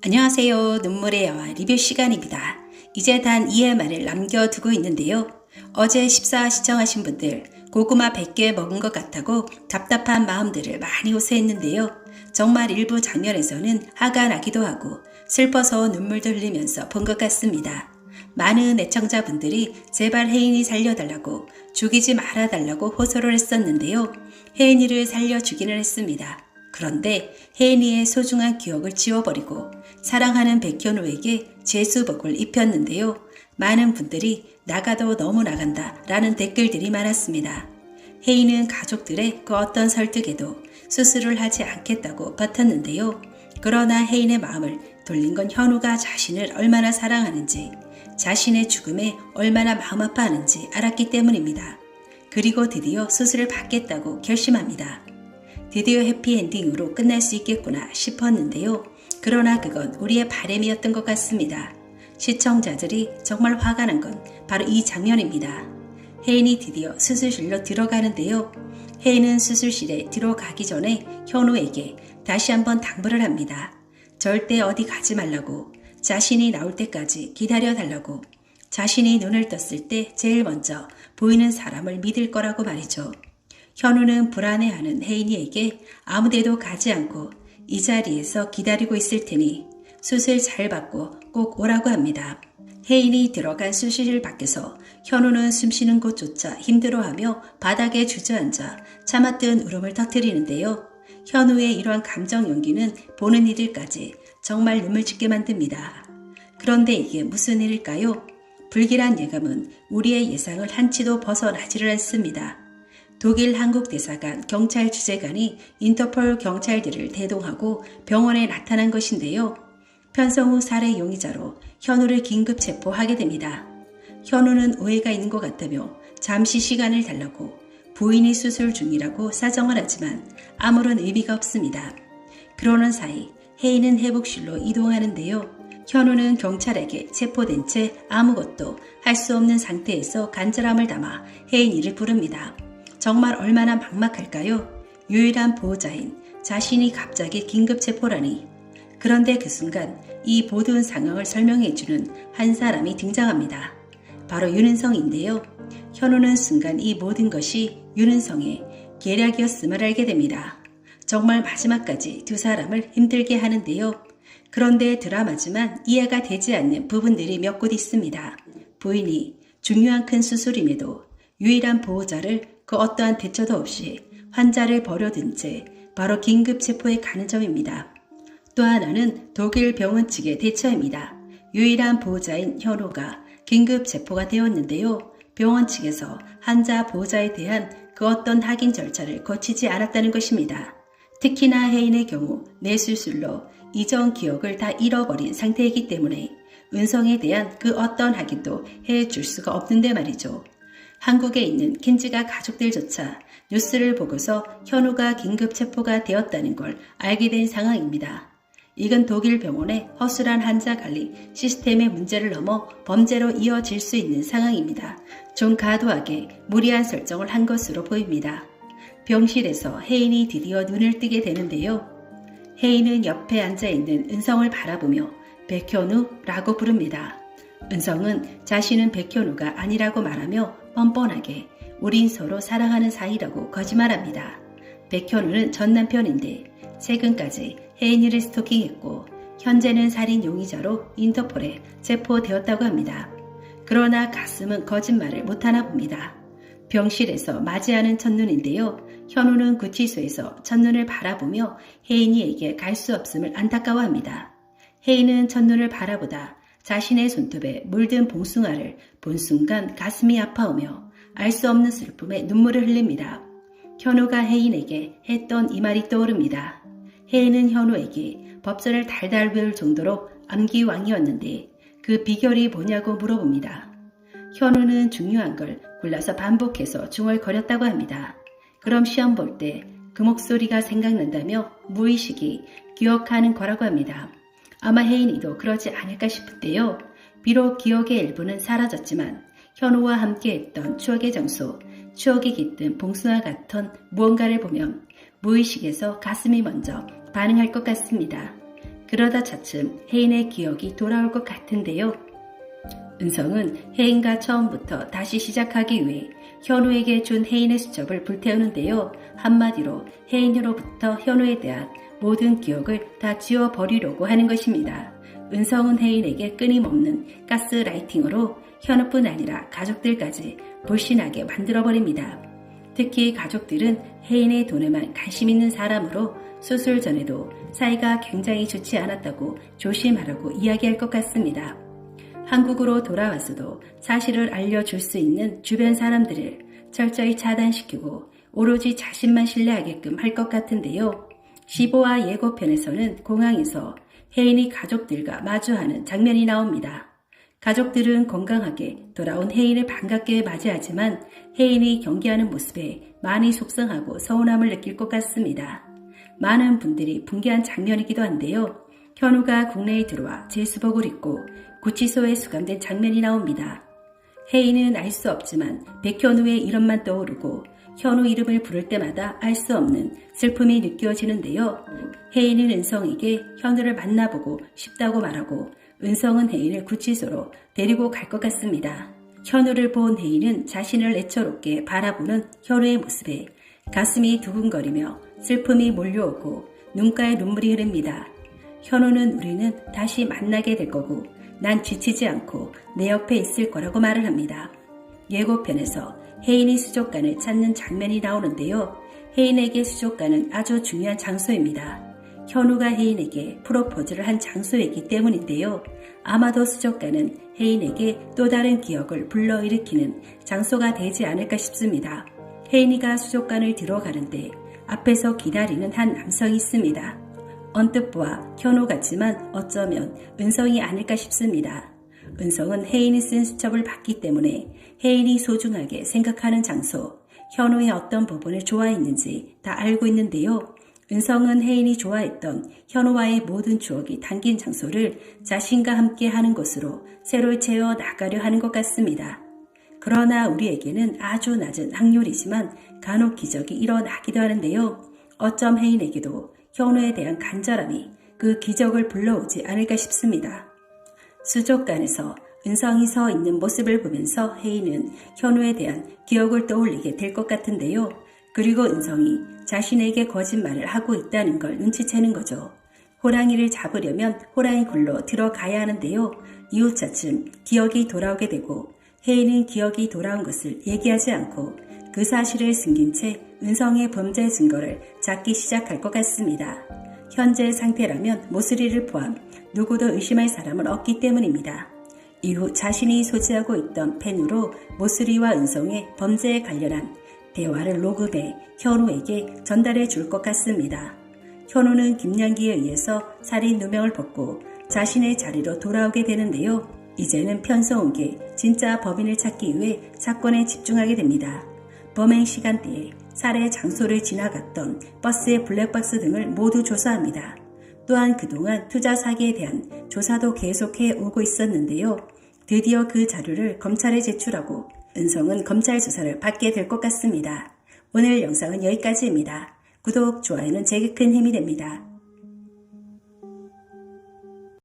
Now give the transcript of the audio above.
안녕하세요. 눈물의 영화 리뷰 시간입니다. 이제 단 2회 말을 남겨두고 있는데요. 어제 14화 시청하신 분들 고구마 100개 먹은 것 같다고 답답한 마음들을 많이 호소했는데요. 정말 일부 장면에서는 화가 나기도 하고 슬퍼서 눈물도 흘리면서 본 것 같습니다. 많은 애청자분들이 제발 혜인이 살려달라고 죽이지 말아달라고 호소를 했었는데요. 혜인이를 살려주기는 했습니다. 그런데 혜인이의 소중한 기억을 지워버리고 사랑하는 백현우에게 제수복을 입혔는데요. 많은 분들이 나가도 너무 나간다 라는 댓글들이 많았습니다. 혜인은 가족들의 그 어떤 설득에도 수술을 하지 않겠다고 버텼는데요. 그러나 혜인의 마음을 돌린 건 현우가 자신을 얼마나 사랑하는지, 자신의 죽음에 얼마나 마음 아파하는지 알았기 때문입니다. 그리고 드디어 수술을 받겠다고 결심합니다. 드디어 해피엔딩으로 끝날 수 있겠구나 싶었는데요. 그러나 그건 우리의 바람이었던 것 같습니다. 시청자들이 정말 화가 난 건 바로 이 장면입니다. 혜인이 드디어 수술실로 들어가는데요. 혜인은 수술실에 들어가기 전에 현우에게 다시 한번 당부를 합니다. 절대 어디 가지 말라고, 자신이 나올 때까지 기다려달라고, 자신이 눈을 떴을 때 제일 먼저 보이는 사람을 믿을 거라고 말이죠. 현우는 불안해하는 혜인이에게 아무데도 가지 않고 이 자리에서 기다리고 있을 테니 수술 잘 받고 꼭 오라고 합니다. 혜인이 들어간 수술실 밖에서 현우는 숨쉬는 곳조차 힘들어하며 바닥에 주저앉아 참았던 울음을 터뜨리는데요. 현우의 이러한 감정 연기는 보는 이들까지 정말 눈물 짓게 만듭니다. 그런데 이게 무슨 일일까요? 불길한 예감은 우리의 예상을 한치도 벗어나지를 않습니다. 독일 한국대사관 경찰 주재관이 인터폴 경찰들을 대동하고 병원에 나타난 것인데요. 편성우 살해 용의자로 현우를 긴급 체포하게 됩니다. 현우는 오해가 있는 것 같다며 잠시 시간을 달라고 부인이 수술 중이라고 사정을 하지만 아무런 의미가 없습니다. 그러는 사이 혜인은 회복실로 이동하는데요. 현우는 경찰에게 체포된 채 아무것도 할 수 없는 상태에서 간절함을 담아 혜인이를 부릅니다. 정말 얼마나 막막할까요? 유일한 보호자인 자신이 갑자기 긴급 체포라니. 그런데 그 순간 이 모든 상황을 설명해주는 한 사람이 등장합니다. 바로 윤은성인데요. 현우는 순간 이 모든 것이 윤은성의 계략이었음을 알게 됩니다. 정말 마지막까지 두 사람을 힘들게 하는데요. 그런데 드라마지만 이해가 되지 않는 부분들이 몇 곳 있습니다. 부인이 중요한 큰 수술임에도 유일한 보호자를 그 어떠한 대처도 없이 환자를 버려둔 채 바로 긴급 체포에 가는 점입니다. 또 하나는 독일 병원 측의 대처입니다. 유일한 보호자인 현우가 긴급 체포가 되었는데요. 병원 측에서 환자 보호자에 대한 그 어떤 확인 절차를 거치지 않았다는 것입니다. 특히나 혜인의 경우 뇌수술로 이전 기억을 다 잃어버린 상태이기 때문에 은성에 대한 그 어떤 확인도 해줄 수가 없는데 말이죠. 한국에 있는 켄지가 가족들조차 뉴스를 보고서 현우가 긴급 체포가 되었다는 걸 알게 된 상황입니다. 이건 독일 병원의 허술한 환자 관리 시스템의 문제를 넘어 범죄로 이어질 수 있는 상황입니다. 좀 과도하게 무리한 설정을 한 것으로 보입니다. 병실에서 혜인이 드디어 눈을 뜨게 되는데요. 혜인은 옆에 앉아있는 은성을 바라보며 백현우라고 부릅니다. 은성은 자신은 백현우가 아니라고 말하며 뻔뻔하게 우린 서로 사랑하는 사이라고 거짓말합니다. 백현우는 전 남편인데 최근까지 혜인이를 스토킹했고 현재는 살인 용의자로 인터폴에 체포되었다고 합니다. 그러나 가슴은 거짓말을 못하나 봅니다. 병실에서 맞이하는 첫눈인데요. 현우는 구치소에서 첫눈을 바라보며 혜인이에게 갈 수 없음을 안타까워합니다. 혜인은 첫눈을 바라보다 자신의 손톱에 물든 봉숭아를 본 순간 가슴이 아파오며 알 수 없는 슬픔에 눈물을 흘립니다. 현우가 혜인에게 했던 이 말이 떠오릅니다. 혜인은 현우에게 법전을 달달 외울 정도로 암기왕이었는데 그 비결이 뭐냐고 물어봅니다. 현우는 중요한 걸 골라서 반복해서 중얼거렸다고 합니다. 그럼 시험 볼 때 그 목소리가 생각난다며 무의식이 기억하는 거라고 합니다. 아마 혜인이도 그러지 않을까 싶은데요. 비록 기억의 일부는 사라졌지만 현우와 함께했던 추억의 장소, 추억이 깃든 봉숭아 같은 무언가를 보면 무의식에서 가슴이 먼저 반응할 것 같습니다. 그러다 차츰 혜인의 기억이 돌아올 것 같은데요. 은성은 혜인과 처음부터 다시 시작하기 위해 현우에게 준 혜인의 수첩을 불태우는데요. 한마디로 혜인으로부터 현우에 대한 모든 기억을 다 지워버리려고 하는 것입니다. 은성은 혜인에게 끊임없는 가스라이팅으로 현우뿐 아니라 가족들까지 불신하게 만들어버립니다. 특히 가족들은 혜인의 돈에만 관심 있는 사람으로 수술 전에도 사이가 굉장히 좋지 않았다고 조심하라고 이야기할 것 같습니다. 한국으로 돌아와서도 사실을 알려줄 수 있는 주변 사람들을 철저히 차단시키고 오로지 자신만 신뢰하게끔 할 것 같은데요. 15화 예고편에서는 공항에서 혜인이 가족들과 마주하는 장면이 나옵니다. 가족들은 건강하게 돌아온 혜인을 반갑게 맞이하지만 혜인이 경기하는 모습에 많이 속상하고 서운함을 느낄 것 같습니다. 많은 분들이 분개한 장면이기도 한데요. 현우가 국내에 들어와 제수복을 입고 구치소에 수감된 장면이 나옵니다. 혜인은 알 수 없지만 백현우의 이름만 떠오르고 현우 이름을 부를 때마다 알 수 없는 슬픔이 느껴지는데요. 혜인은 은성에게 현우를 만나보고 싶다고 말하고 은성은 혜인을 구치소로 데리고 갈 것 같습니다. 현우를 본 혜인은 자신을 애처롭게 바라보는 현우의 모습에 가슴이 두근거리며 슬픔이 몰려오고 눈가에 눈물이 흐릅니다. 현우는 우리는 다시 만나게 될 거고 난 지치지 않고 내 옆에 있을 거라고 말을 합니다. 예고편에서 혜인이 수족관을 찾는 장면이 나오는데요. 혜인에게 수족관은 아주 중요한 장소입니다. 현우가 혜인에게 프로포즈를 한 장소이기 때문인데요. 아마도 수족관은 혜인에게 또 다른 기억을 불러일으키는 장소가 되지 않을까 싶습니다. 혜인이가 수족관을 들어가는데 앞에서 기다리는 한 남성이 있습니다. 언뜻 보아 현우 같지만 어쩌면 은성이 아닐까 싶습니다. 은성은 혜인이 쓴 수첩을 봤기 때문에 혜인이 소중하게 생각하는 장소, 현우의 어떤 부분을 좋아했는지 다 알고 있는데요. 은성은 혜인이 좋아했던 현우와의 모든 추억이 담긴 장소를 자신과 함께 하는 것으로 새로 채워 나가려 하는 것 같습니다. 그러나 우리에게는 아주 낮은 확률이지만 간혹 기적이 일어나기도 하는데요. 어쩜 혜인에게도 현우에 대한 간절함이 그 기적을 불러오지 않을까 싶습니다. 수족관에서 은성이 서 있는 모습을 보면서 혜인은 현우에 대한 기억을 떠올리게 될 것 같은데요. 그리고 은성이 자신에게 거짓말을 하고 있다는 걸 눈치채는 거죠. 호랑이를 잡으려면 호랑이 굴로 들어가야 하는데요. 이후 차츰 기억이 돌아오게 되고 혜인은 기억이 돌아온 것을 얘기하지 않고 그 사실을 숨긴 채 은성의 범죄 증거를 찾기 시작할 것 같습니다. 현재 상태라면 모슬이를 포함 누구도 의심할 사람은 없기 때문입니다. 이후 자신이 소지하고 있던 펜으로 모슬이와 은성의 범죄에 관련한 대화를 녹음해 현우에게 전달해 줄 것 같습니다. 현우는 김양기에 의해서 살인 누명을 벗고 자신의 자리로 돌아오게 되는데요. 이제는 편성욱의 진짜 범인을 찾기 위해 사건에 집중하게 됩니다. 범행 시간대에 살해 장소를 지나갔던 버스의 블랙박스 등을 모두 조사합니다. 또한 그동안 투자 사기에 대한 조사도 계속해 오고 있었는데요. 드디어 그 자료를 검찰에 제출하고 은성은 검찰 조사를 받게 될 것 같습니다. 오늘 영상은 여기까지입니다. 구독, 좋아요는 제게 큰 힘이 됩니다.